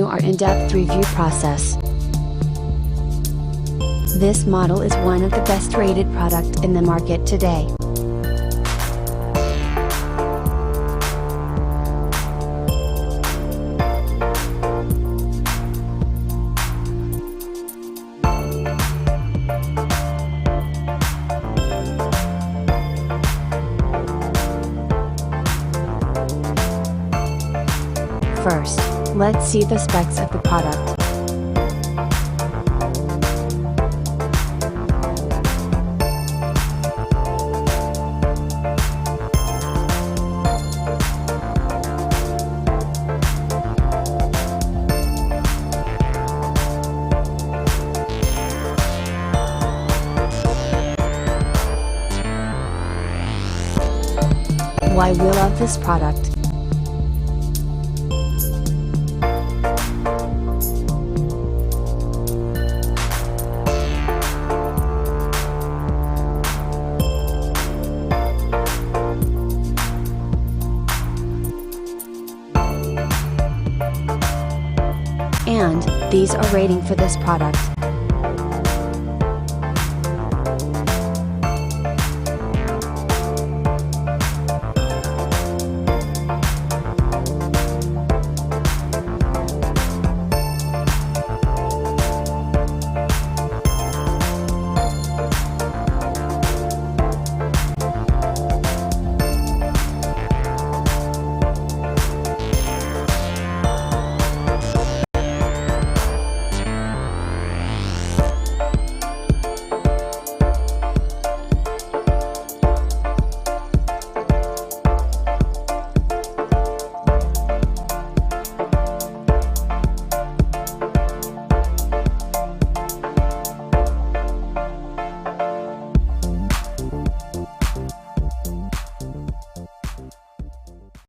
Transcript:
continue our in-depth review process. This model is one of the best rated products in the market today. First, let's see the specs of the product. Why we love this product. And these are rating for this product.